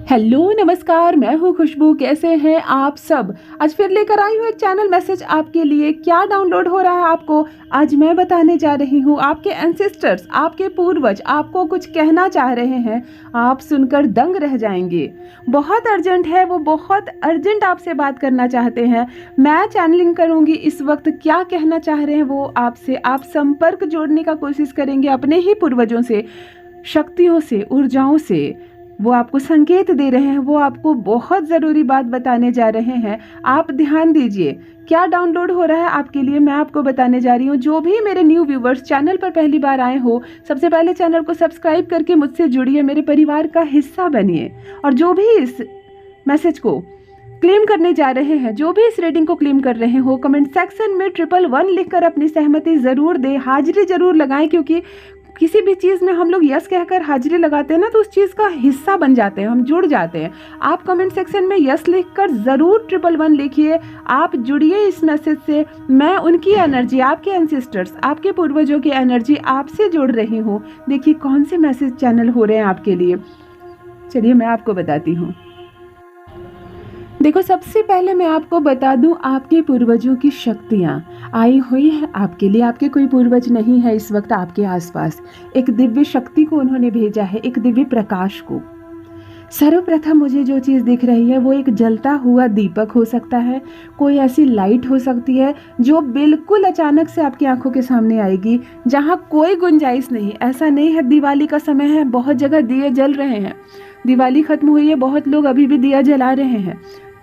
Hello नमस्कार, मैं हूँ खुशबू। कैसे हैं आप सब। आज फिर लेकर आई हूँ एक चैनल मैसेज आपके लिए। क्या डाउनलोड हो रहा है आपको, आज मैं बताने जा रही हूँ। आपके एंसेस्टर्स, आपके पूर्वज आपको कुछ कहना चाह रहे हैं, आप सुनकर दंग रह जाएंगे। बहुत अर्जेंट है, वो बहुत अर्जेंट आपसे बात करना चाहते हैं। मैं चैनलिंग करूँगी इस वक्त, क्या कहना चाह रहे हैं वो आपसे। आप संपर्क जोड़ने का कोशिश करेंगे अपने ही पूर्वजों से, शक्तियों से, ऊर्जाओं से। वो आपको संकेत दे रहे हैं, वो आपको बहुत ज़रूरी बात बताने जा रहे हैं। आप ध्यान दीजिए, क्या डाउनलोड हो रहा है आपके लिए मैं आपको बताने जा रही हूँ। जो भी मेरे न्यू व्यूवर्स चैनल पर पहली बार आए हो, सबसे पहले चैनल को सब्सक्राइब करके मुझसे जुड़िए, मेरे परिवार का हिस्सा बनिए। और जो भी इस मैसेज को क्लेम करने जा रहे हैं, जो भी इस रीडिंग को क्लेम कर रहे हो, कमेंट सेक्शन में 111 लिखकर अपनी सहमति ज़रूर दें, हाजिरी ज़रूर लगाएं। क्योंकि किसी भी चीज़ में हम लोग यस कहकर हाजिरी लगाते हैं ना, तो उस चीज़ का हिस्सा बन जाते हैं, हम जुड़ जाते हैं। आप कमेंट सेक्शन में यस लिखकर ज़रूर 111 लिखिए। आप जुड़िए इस मैसेज से। मैं उनकी एनर्जी, आपके एंसेस्टर्स, आपके पूर्वजों की एनर्जी आपसे जोड़ रही हूँ। देखिए कौन से मैसेज चैनल हो रहे हैं आपके लिए। चलिए मैं आपको बताती हूँ। देखो, सबसे पहले मैं आपको बता दूं, आपके पूर्वजों की शक्तियां आई हुई है आपके लिए। आपके कोई पूर्वज नहीं है इस वक्त आपके आसपास। एक दिव्य शक्ति को उन्होंने भेजा है, एक दिव्य प्रकाश को। सर्वप्रथम मुझे जो चीज़ दिख रही है वो एक जलता हुआ दीपक हो सकता है। कोई ऐसी लाइट हो सकती है जो बिल्कुल अचानक से आपकी आंखों के सामने आएगी, जहाँ कोई गुंजाइश नहीं। ऐसा नहीं है दिवाली का समय है, बहुत जगह दिए जल रहे हैं, दिवाली खत्म हुई है, बहुत लोग अभी भी दिया जला रहे हैं।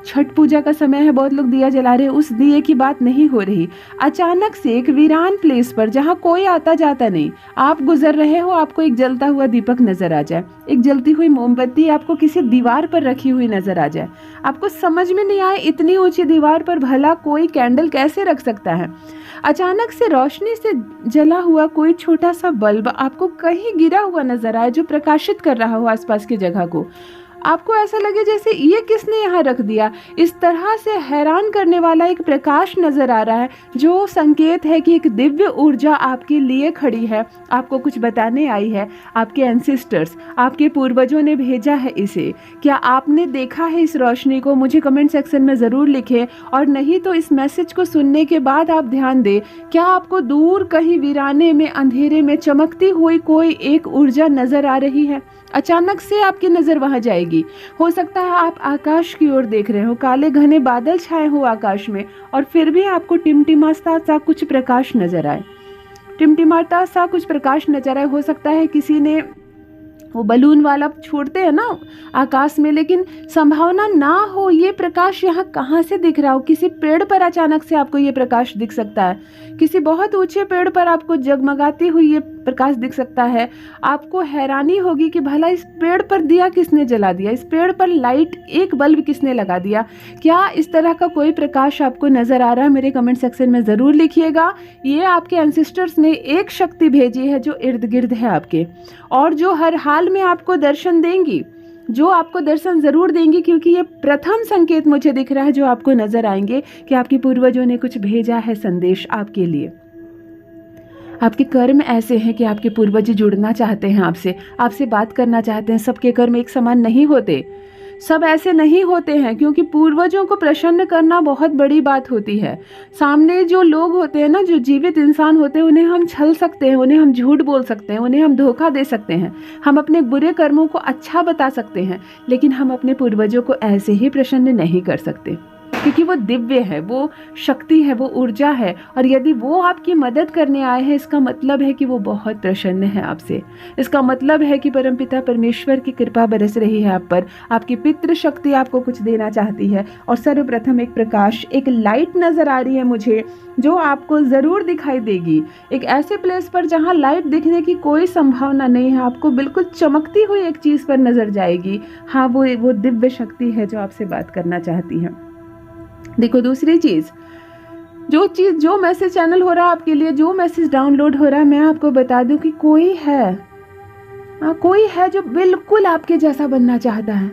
छठ पूजा का समय है, बहुत लोग दिया जला रहे हैं। उस दिए की बात नहीं हो रही। अचानक से एक वीरान प्लेस पर जहाँ कोई आता जाता नहीं, आप गुजर रहे हो, आपको एक जलता हुआ दीपक नजर आ जाए, एक जलती हुई मोमबत्ती आपको किसी दीवार पर रखी हुई नजर आ जाए। आपको समझ में नहीं आए इतनी ऊंची दीवार पर भला कोई कैंडल कैसे रख सकता है। अचानक से रोशनी से जला हुआ कोई छोटा सा बल्ब आपको कहीं गिरा हुआ नजर आए, जो प्रकाशित कर रहा हो आसपास की जगह को। आपको ऐसा लगे जैसे ये किसने यहाँ रख दिया। इस तरह से हैरान करने वाला एक प्रकाश नजर आ रहा है, जो संकेत है कि एक दिव्य ऊर्जा आपके लिए खड़ी है, आपको कुछ बताने आई है। आपके एंसेस्टर्स, आपके पूर्वजों ने भेजा है इसे। क्या आपने देखा है इस रोशनी को? मुझे कमेंट सेक्शन में ज़रूर लिखें। और नहीं तो इस मैसेज को सुनने के बाद आप ध्यान दें, क्या आपको दूर कहीं वीराने में, अंधेरे में चमकती हुई कोई एक ऊर्जा नजर आ रही है? अचानक से आपकी नज़र वहाँ जाएगी। हो सकता है आप आकाश की ओर देख रहे हो, काले घने बादल छाए हो आकाश में, और फिर भी आपको टिमटिमाता सा कुछ प्रकाश नजर आए, टिमटिमाता सा कुछ प्रकाश नजर आए। हो सकता है किसी ने वो बलून वाला छोड़ते हैं ना आकाश में, लेकिन संभावना ना हो ये प्रकाश यहाँ कहाँ से दिख रहा हो। किसी पेड़ पर अचानक से आपको ये प्रकाश दिख सकता है, किसी बहुत ऊंचे पेड़ पर आपको जगमगाती हुई ये प्रकाश दिख सकता है। आपको हैरानी होगी कि भला इस पेड़ पर दिया किसने जला दिया, इस पेड़ पर लाइट, एक बल्ब किसने लगा दिया। क्या इस तरह का कोई प्रकाश आपको नजर आ रहा है? मेरे कमेंट सेक्शन में ज़रूर लिखिएगा। ये आपके एंसेस्टर्स ने एक शक्ति भेजी है जो इर्द गिर्द है आपके, और जो हर हाल में आपको दर्शन देंगी, जो आपको दर्शन जरूर देंगी। क्योंकि ये प्रथम संकेत मुझे दिख रहा है जो आपको नजर आएंगे कि आपके पूर्वजों ने कुछ भेजा है संदेश आपके लिए। आपके कर्म ऐसे हैं कि आपके पूर्वज जुड़ना चाहते हैं आपसे, आपसे बात करना चाहते हैं। सबके कर्म एक समान नहीं होते, सब ऐसे नहीं होते हैं, क्योंकि पूर्वजों को प्रसन्न करना बहुत बड़ी बात होती है। सामने जो लोग होते हैं ना, जो जीवित इंसान होते हैं, उन्हें हम छल सकते हैं, उन्हें हम झूठ बोल सकते हैं, उन्हें हम धोखा दे सकते हैं, हम अपने बुरे कर्मों को अच्छा बता सकते हैं, लेकिन हम अपने पूर्वजों को ऐसे ही प्रसन्न नहीं कर सकते, क्योंकि वो दिव्य है, वो शक्ति है, वो ऊर्जा है। और यदि वो आपकी मदद करने आए हैं, इसका मतलब है कि वो बहुत प्रसन्न है आपसे। इसका मतलब है कि परमपिता परमेश्वर की कृपा बरस रही है आप पर। आपकी पितृ शक्ति आपको कुछ देना चाहती है। और सर्वप्रथम एक प्रकाश, एक लाइट नजर आ रही है मुझे, जो आपको ज़रूर दिखाई देगी। एक ऐसे प्लेस पर जहाँ लाइट दिखने की कोई संभावना नहीं है, आपको बिल्कुल चमकती हुई एक चीज़ पर नजर जाएगी। हाँ, वो दिव्य शक्ति है जो आपसे बात करना चाहती है। देखो, दूसरी चीज़, जो मैसेज चैनल हो रहा है आपके लिए, जो मैसेज डाउनलोड हो रहा है, मैं आपको बता दूं कि कोई है, कोई है जो बिल्कुल आपके जैसा बनना चाहता है,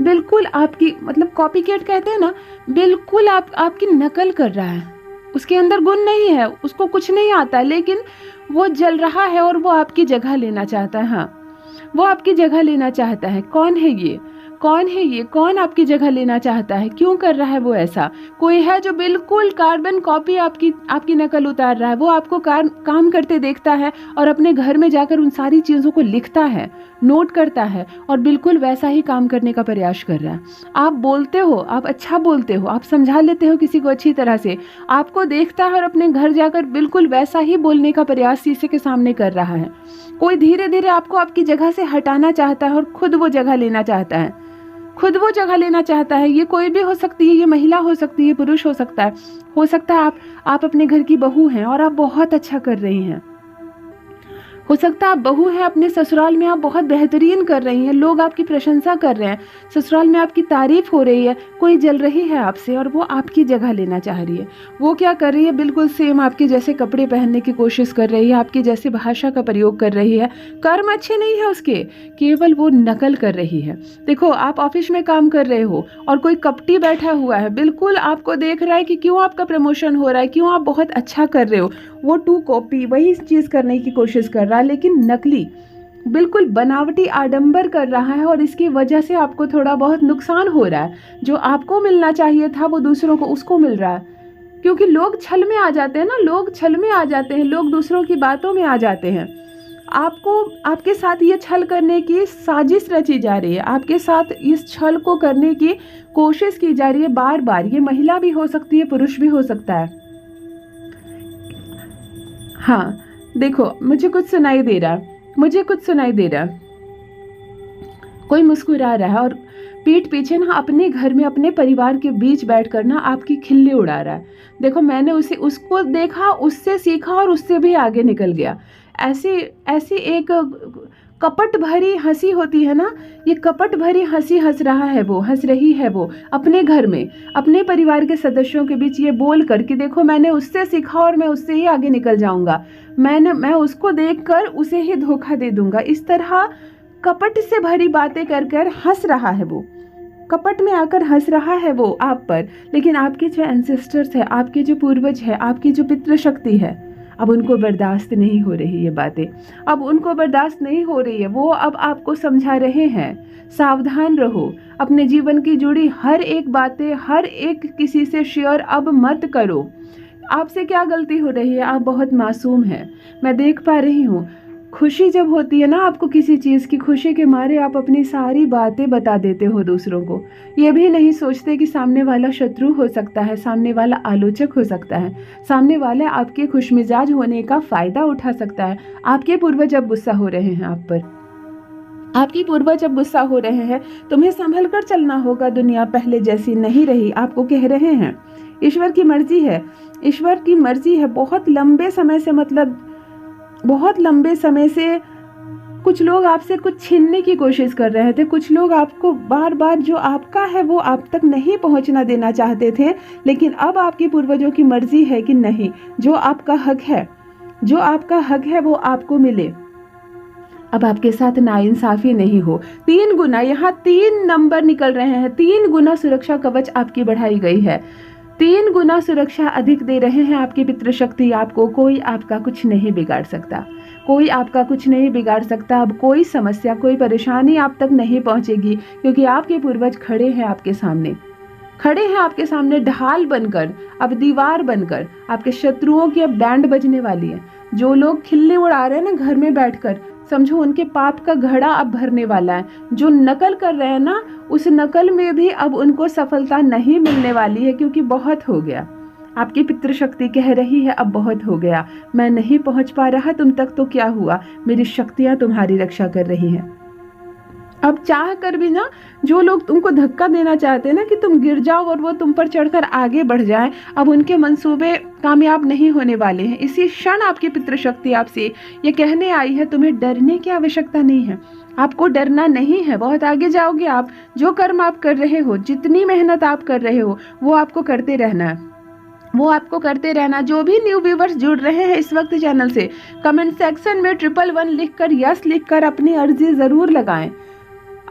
बिल्कुल आपकी, मतलब कॉपीकैट कहते हैं ना, बिल्कुल आपकी नकल कर रहा है। उसके अंदर गुण नहीं है, उसको कुछ नहीं आता, लेकिन वो जल रहा है और वो आपकी जगह लेना चाहता है। हाँ, वो आपकी जगह लेना चाहता है। कौन है ये? कौन है ये? कौन आपकी जगह लेना चाहता है? क्यों कर रहा है वो ऐसा? कोई है जो बिल्कुल कार्बन कॉपी आपकी नकल उतार रहा है। वो आपको काम करते देखता है और अपने घर में जाकर उन सारी चीज़ों को लिखता है, नोट करता है और बिल्कुल वैसा ही काम करने का प्रयास कर रहा है। आप बोलते हो, आप अच्छा बोलते हो, आप समझा लेते हो किसी को अच्छी तरह से, आपको देखता है और अपने घर जाकर बिल्कुल वैसा ही बोलने का प्रयास शीशे के सामने कर रहा है। कोई धीरे धीरे आपको आपकी जगह से हटाना चाहता है और खुद वो जगह लेना चाहता है। खुद वो जगह लेना चाहता है। ये कोई भी हो सकती है, ये महिला हो सकती है, पुरुष हो सकता है। हो सकता है आप अपने घर की बहू हैं और आप बहुत अच्छा कर रही हैं। हो सकता है आप बहू हैं, अपने ससुराल में आप बहुत बेहतरीन कर रही हैं, लोग आपकी प्रशंसा कर रहे हैं, ससुराल में आपकी तारीफ हो रही है। कोई जल रही है आपसे और वो आपकी जगह लेना चाह रही है। वो क्या कर रही है? बिल्कुल सेम आपके जैसे कपड़े पहनने की कोशिश कर रही है, आपकी जैसी भाषा का प्रयोग कर रही है। कर्म अच्छे नहीं है उसके, केवल वो नकल कर रही है। देखो, आप ऑफिस में काम कर रहे हो और कोई कपटी बैठा हुआ है, बिल्कुल आपको देख रहा है कि क्यों आपका प्रमोशन हो रहा है, क्यों आप बहुत अच्छा कर रहे हो। वो टू कॉपी वही चीज़ करने की कोशिश कर रहा है, लेकिन नकली, बिल्कुल बनावटी आडंबर कर रहा है और इसकी वजह से आपको थोड़ा बहुत नुकसान हो रहा है। जो आपको मिलना चाहिए था वो दूसरों को उसको मिल रहा है, क्योंकि लोग छल में आ जाते हैं ना, लोग छल में आ जाते हैं, लोग दूसरों की बातों में आ जाते हैं। आपको आपके साथ ये छल करने की साजिश रची जा रही है, आपके साथ इस छल को करने की कोशिश की जा रही है बार बार। ये महिला भी हो सकती है, पुरुष भी हो सकता है। हाँ, देखो, मुझे कुछ सुनाई दे रहा है, मुझे कुछ सुनाई दे रहा है। कोई मुस्कुरा रहा है और पीठ पीछे ना अपने घर में अपने परिवार के बीच बैठकर ना आपकी खिल्ली उड़ा रहा है। देखो, मैंने उसको देखा, उससे सीखा और उससे भी आगे निकल गया। ऐसी ऐसी एक कपट भरी हंसी होती है ना, ये कपट भरी हंसी हंस रहा है वो, हंस रही है वो अपने घर में, अपने परिवार के सदस्यों के बीच ये बोल कर कि देखो, मैंने उससे सीखा और मैं उससे ही आगे निकल जाऊंगा, मैं उसको देखकर उसे ही धोखा दे दूंगा। इस तरह कपट से भरी बातें कर कर हंस रहा है वो, कपट में आकर हंस रहा है वो आप पर। लेकिन आपके जो एंसेस्टर्स है, आपके जो पूर्वज है, आपकी जो पितृशक्ति है, अब उनको बर्दाश्त नहीं हो रही ये बातें, अब उनको बर्दाश्त नहीं हो रही है। वो अब आपको समझा रहे हैं, सावधान रहो, अपने जीवन की जुड़ी हर एक बातें हर एक किसी से शेयर अब मत करो। आपसे क्या गलती हो रही है? आप बहुत मासूम हैं, मैं देख पा रही हूँ। खुशी जब होती है ना आपको किसी चीज़ की, खुशी के मारे आप अपनी सारी बातें बता देते हो दूसरों को। ये भी नहीं सोचते कि सामने वाला शत्रु हो सकता है, सामने वाला आलोचक हो सकता है, सामने वाला आपके खुशमिजाज होने का फ़ायदा उठा सकता है। आपके पूर्वज अब गुस्सा हो रहे हैं आप पर, आपकी पूर्वज अब गुस्सा हो रहे हैं। तुम्हें संभल कर चलना होगा, दुनिया पहले जैसी नहीं रही, आपको कह रहे हैं। ईश्वर की मर्जी है, ईश्वर की मर्जी है। बहुत लंबे समय से, मतलब बहुत लंबे समय से कुछ लोग आपसे कुछ छीनने की कोशिश कर रहे थे, कुछ लोग आपको बार बार जो आपका है वो आप तक नहीं पहुंचना देना चाहते थे। लेकिन अब आपके पूर्वजों की मर्जी है कि नहीं, जो आपका हक है, जो आपका हक है वो आपको मिले। अब आपके साथ नाइंसाफी नहीं हो। 3 गुना, यहाँ 3 नंबर निकल रहे हैं, 3 गुना सुरक्षा कवच आपकी बढ़ाई गई है, 3 गुना सुरक्षा अधिक दे रहे हैं आपकी पितृशक्ति आपको। कोई आपका कुछ नहीं बिगाड़ सकता, कोई आपका कुछ नहीं बिगाड़ सकता। अब कोई समस्या, कोई परेशानी आप तक नहीं पहुंचेगी, क्योंकि आपके पूर्वज खड़े हैं आपके सामने, खड़े हैं आपके सामने ढाल बनकर, अब दीवार बनकर। आपके शत्रुओं की अब बैंड बजने वाली है। जो लोग खिल्ली उड़ा रहे हैं ना घर में बैठकर, समझो उनके पाप का घड़ा अब भरने वाला है। जो नकल कर रहे हैं ना, उस नकल में भी अब उनको सफलता नहीं मिलने वाली है, क्योंकि बहुत हो गया। आपकी पितृशक्ति कह रही है अब बहुत हो गया, मैं नहीं पहुंच पा रहा तुम तक तो क्या हुआ, मेरी शक्तियां तुम्हारी रक्षा कर रही हैं। अब चाह कर भी ना, जो लोग तुमको धक्का देना चाहते हैं ना कि तुम गिर जाओ और वो तुम पर चढ़कर आगे बढ़ जाएं, अब उनके मंसूबे कामयाब नहीं होने वाले हैं। इसी क्षण आपकी पितृशक्ति आपसे ये कहने आई है, तुम्हें डरने की आवश्यकता नहीं है, आपको डरना नहीं है। बहुत आगे जाओगे आप। जो कर्म आप कर रहे हो, जितनी मेहनत आप कर रहे हो, वो आपको करते रहना है, वो आपको करते रहना। जो भी न्यू व्यूवर्स जुड़ रहे हैं इस वक्त चैनल से, कमेंट सेक्शन में 111 लिखकर, यस लिखकर अपनी अर्जी जरूर लगाएं,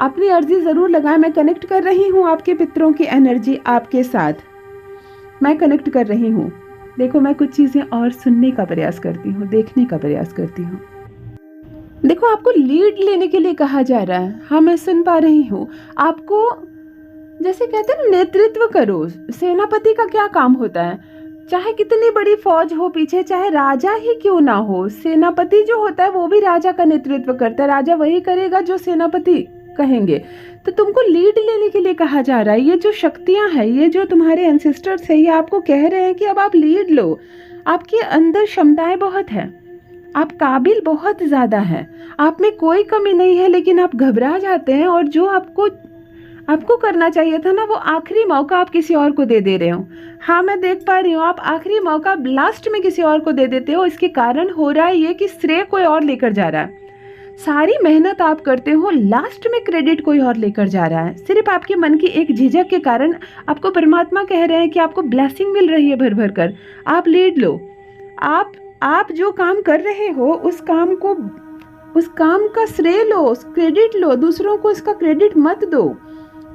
अपनी अर्जी जरूर लगाएं। मैं कनेक्ट कर रही हूँ आपके पितरों की एनर्जी आपके साथ, मैं कनेक्ट कर रही हूँ। देखो, मैं कुछ चीजें और सुनने का प्रयास करती हूँ, देखने का प्रयास करती हूँ। देखो, आपको लीड लेने के लिए कहा जा रहा है। हाँ, मैं सुन पा रही हूँ। आपको, जैसे कहते हैं ना, नेतृत्व करो। सेनापति का क्या काम होता है? चाहे कितनी बड़ी फौज हो पीछे, चाहे राजा ही क्यों ना हो, सेनापति जो होता है वो भी राजा का नेतृत्व करता है। राजा वही करेगा जो सेनापति कहेंगे। तो तुमको लीड लेने के लिए कहा जा रहा है। ये जो शक्तियां हैं, ये जो तुम्हारे एंसेस्टर्स है, ये आपको कह रहे हैं कि अब आप लीड लो। आपके अंदर क्षमताएं बहुत है, आप काबिल बहुत ज़्यादा हैं, आप में कोई कमी नहीं है, लेकिन आप घबरा जाते हैं और जो आपको आपको करना चाहिए था ना, वो आखिरी मौका आप किसी और को दे दे रहे हो। हाँ, मैं देख पा रही हूँ, आप आखिरी मौका लास्ट में किसी और को दे देते हो। इसके कारण हो रहा है ये कि श्रेय कोई और लेकर जा रहा है। सारी मेहनत आप करते हो, लास्ट में क्रेडिट कोई और लेकर जा रहा है। सिर्फ आपके मन की एक झिझक के कारण आपको परमात्मा कह रहे हैं कि आपको ब्लेसिंग मिल रही है भर भर कर। आप लीड लो। आप जो काम कर रहे हो उस काम का श्रेय लो, क्रेडिट लो। दूसरों को इसका क्रेडिट मत दो।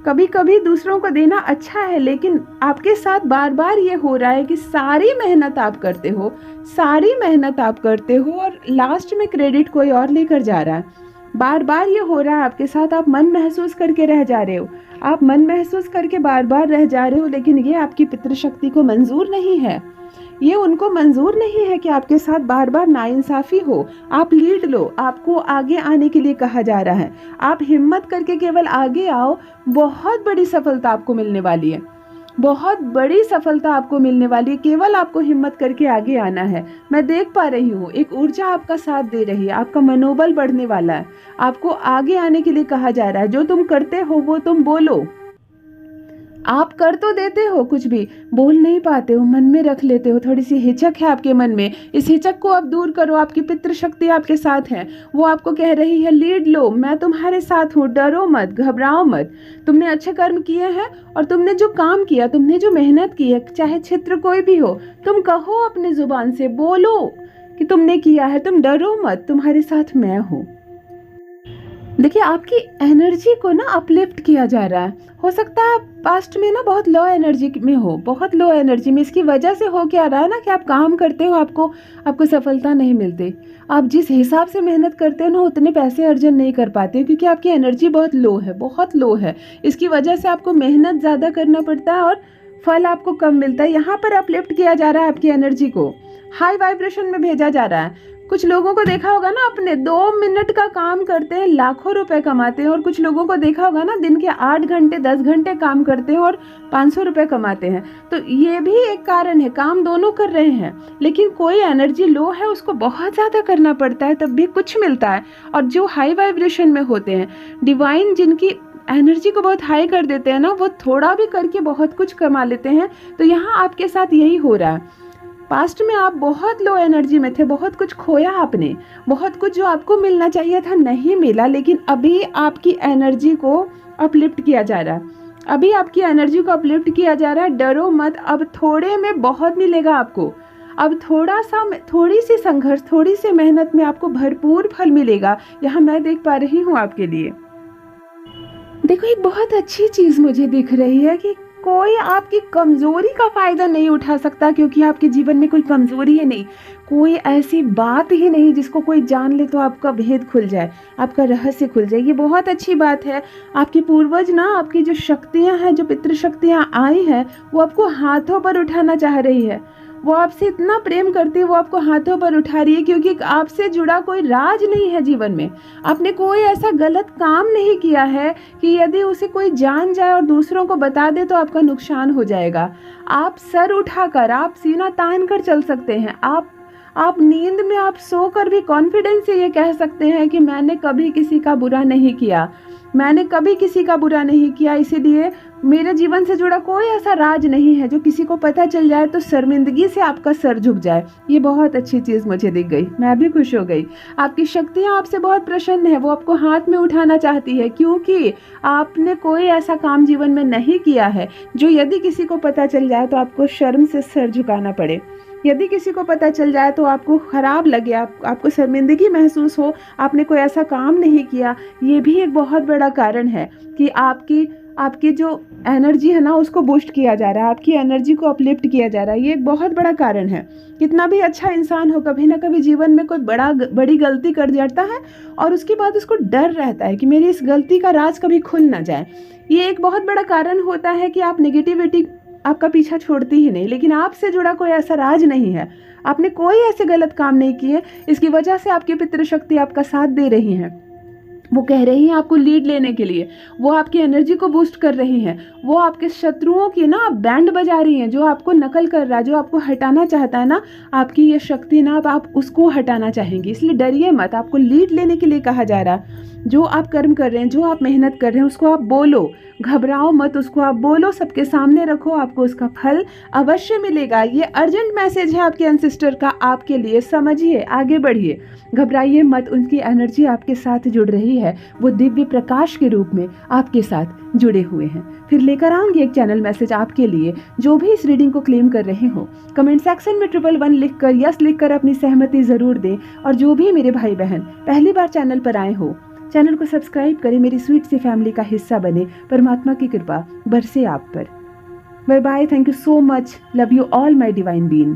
कभी कभी दूसरों को देना अच्छा है, लेकिन आपके साथ बार बार ये हो रहा है कि सारी मेहनत आप करते हो और लास्ट में क्रेडिट कोई और लेकर जा रहा है। बार बार ये हो रहा है आपके साथ। आप मन महसूस करके रह जा रहे हो, आप मन महसूस करके बार बार रह जा रहे हो, लेकिन ये आपकी पितृशक्ति को मंजूर नहीं है। ये उनको मंजूर नहीं है कि आपके साथ बार बार नाइंसाफी हो। आप लीड लो। आपको आगे आने के लिए कहा जा रहा है। आप हिम्मत करके केवल आगे आओ। बहुत बड़ी सफलता आपको मिलने वाली है, बहुत बड़ी सफलता आपको मिलने वाली है। केवल आपको हिम्मत करके आगे आना है। मैं देख पा रही हूँ, एक ऊर्जा आपका साथ दे रही है, आपका मनोबल बढ़ने वाला है। आपको आगे आने के लिए कहा जा रहा है। जो तुम करते हो वो तुम बोलो। आप कर तो देते हो, कुछ भी बोल नहीं पाते हो, मन में रख लेते हो। थोड़ी सी हिचक है आपके मन में, इस हिचक को आप दूर करो। आपकी पितृशक्ति आपके साथ है, वो आपको कह रही है लीड लो, मैं तुम्हारे साथ हूँ, डरो मत, घबराओ मत। तुमने अच्छे कर्म किए हैं और तुमने जो काम किया, तुमने जो मेहनत की है, चाहे क्षेत्र कोई भी हो, तुम कहो अपने जुबान से, बोलो कि तुमने किया है। तुम डरो मत, तुम्हारे साथ मैं हूँ। देखिए, आपकी एनर्जी को ना अपलिफ्ट किया जा रहा है। हो सकता है पास्ट में ना बहुत लो एनर्जी में हो, बहुत लो एनर्जी में। इसकी वजह से हो क्या रहा है ना कि आप काम करते हो, आपको सफलता नहीं मिलती। आप जिस हिसाब से मेहनत करते हो ना, उतने पैसे अर्जन नहीं कर पाते हो, क्योंकि आपकी एनर्जी बहुत लो है, बहुत लो है। इसकी वजह से आपको मेहनत ज़्यादा करना पड़ता है और फल आपको कम मिलता है। यहाँ पर अपलिफ्ट किया जा रहा है, आपकी एनर्जी को हाई वाइब्रेशन में भेजा जा रहा है। कुछ लोगों को देखा होगा ना, अपने 2 मिनट का काम करते हैं, लाखों रुपए कमाते हैं। और कुछ लोगों को देखा होगा ना, दिन के 8 घंटे 10 घंटे काम करते हैं और 500 रुपए कमाते हैं। तो ये भी एक कारण है, काम दोनों कर रहे हैं, लेकिन कोई एनर्जी लो है, उसको बहुत ज़्यादा करना पड़ता है तब भी कुछ मिलता है। और जो हाई वाइब्रेशन में होते हैं, डिवाइन जिनकी एनर्जी को बहुत हाई कर देते हैं ना, वो थोड़ा भी करके बहुत कुछ कमा लेते हैं। तो यहाँ आपके साथ यही हो रहा है। पास्ट में आप बहुत लो एनर्जी में थे, बहुत कुछ खोया आपने, बहुत कुछ जो आपको मिलना चाहिए था नहीं मिला, लेकिन अभी आपकी एनर्जी को अपलिफ्ट किया जा रहा है। अभी आपकी एनर्जी को अपलिफ्ट किया जा रहा है। डरो मत, अब थोड़े में बहुत मिलेगा आपको। अब थोड़ी सी संघर्ष, थोड़ी सी मेहनत में आपको भरपूर फल मिलेगा। यहाँ मैं देख पा रही हूँ आपके लिए। देखो, एक बहुत अच्छी चीज़ मुझे दिख रही है कि कोई आपकी कमजोरी का फायदा नहीं उठा सकता, क्योंकि आपके जीवन में कोई कमजोरी है नहीं। कोई ऐसी बात ही नहीं जिसको कोई जान ले तो आपका भेद खुल जाए, आपका रहस्य खुल जाए। ये बहुत अच्छी बात है। आपके पूर्वज ना, आपकी जो शक्तियां हैं, जो पितृशक्तियां आई हैं, वो आपको हाथों पर उठाना चाह रही है। वो आपसे इतना प्रेम करती है, वो आपको हाथों पर उठा रही है, क्योंकि आपसे जुड़ा कोई राज नहीं है जीवन में। आपने कोई ऐसा गलत काम नहीं किया है कि यदि उसे कोई जान जाए और दूसरों को बता दे तो आपका नुकसान हो जाएगा। आप सर उठाकर, आप सीना तान कर चल सकते हैं। आप नींद में, आप सोकर भी कॉन्फिडेंस से ये कह सकते हैं कि मैंने कभी किसी का बुरा नहीं किया, मैंने कभी किसी का बुरा नहीं किया, इसीलिए मेरे जीवन से जुड़ा कोई ऐसा राज नहीं है जो किसी को पता चल जाए तो शर्मिंदगी से आपका सर झुक जाए। ये बहुत अच्छी चीज़ मुझे दिख गई, मैं भी खुश हो गई। आपकी शक्तियाँ आपसे बहुत प्रसन्न है, वो आपको हाथ में उठाना चाहती है, क्योंकि आपने कोई ऐसा काम जीवन में नहीं किया है जो यदि किसी को पता चल जाए तो आपको शर्म से सर झुकाना पड़े। यदि किसी को पता चल जाए तो आपको खराब लगे, आपको शर्मिंदगी महसूस हो, आपने कोई ऐसा काम नहीं किया, ये भी एक बहुत बड़ा कारण है कि आपकी आपकी जो एनर्जी है ना उसको बूस्ट किया जा रहा है, आपकी एनर्जी को अपलिफ्ट किया जा रहा है। ये एक बहुत बड़ा कारण है। कितना भी अच्छा इंसान हो, कभी ना कभी जीवन में कोई बड़ी गलती कर जाता है और उसके बाद उसको डर रहता है कि मेरी इस गलती का राज कभी खुल ना जाए। ये एक बहुत बड़ा कारण होता है कि आप नेगेटिविटी आपका पीछा छोड़ती ही नहीं, लेकिन आपसे जुड़ा कोई ऐसा राज नहीं है, आपने कोई ऐसे गलत काम नहीं किए, इसकी वजह से आपकी पितृशक्ति आपका साथ दे रही हैं। वो कह रही हैं आपको लीड लेने के लिए, वो आपकी एनर्जी को बूस्ट कर रही हैं, वो आपके शत्रुओं की ना बैंड बजा रही हैं, जो आपको नकल कर रहा है, जो आपको हटाना चाहता है ना, आपकी ये शक्ति ना, अब आप उसको हटाना चाहेंगी। इसलिए डरिए मत, आपको लीड लेने के लिए कहा जा रहा है। जो आप कर्म कर रहे हैं, जो आप मेहनत कर रहे हैं, उसको आप बोलो, घबराओ मत, उसको आप बोलो, सबके सामने रखो, आपको उसका फल अवश्य मिलेगा। ये अर्जेंट मैसेज है आपके एंसेस्टर का आपके लिए, समझिए, आगे बढ़िए, घबराइए मत, उनकी एनर्जी आपके साथ जुड़ रही है, वो दिव्य प्रकाश के रूप में आपके साथ जुड़े हुए हैं। फिर लेकर आऊंगी एक चैनल मैसेज आपके लिए, जो भी इस रीडिंग को क्लेम कर रहे हो कमेंट सेक्शन में 111 लिखकर, यस लिखकर अपनी सहमति जरूर दें। और जो भी मेरे भाई बहन पहली बार चैनल पर आए हो, चैनल को सब्सक्राइब करें, मेरी स्वीट सी फैमिली का हिस्सा बने, परमात्मा की कृपा बरसे आप पर। Bye bye, thank you so much, love you all my divine being.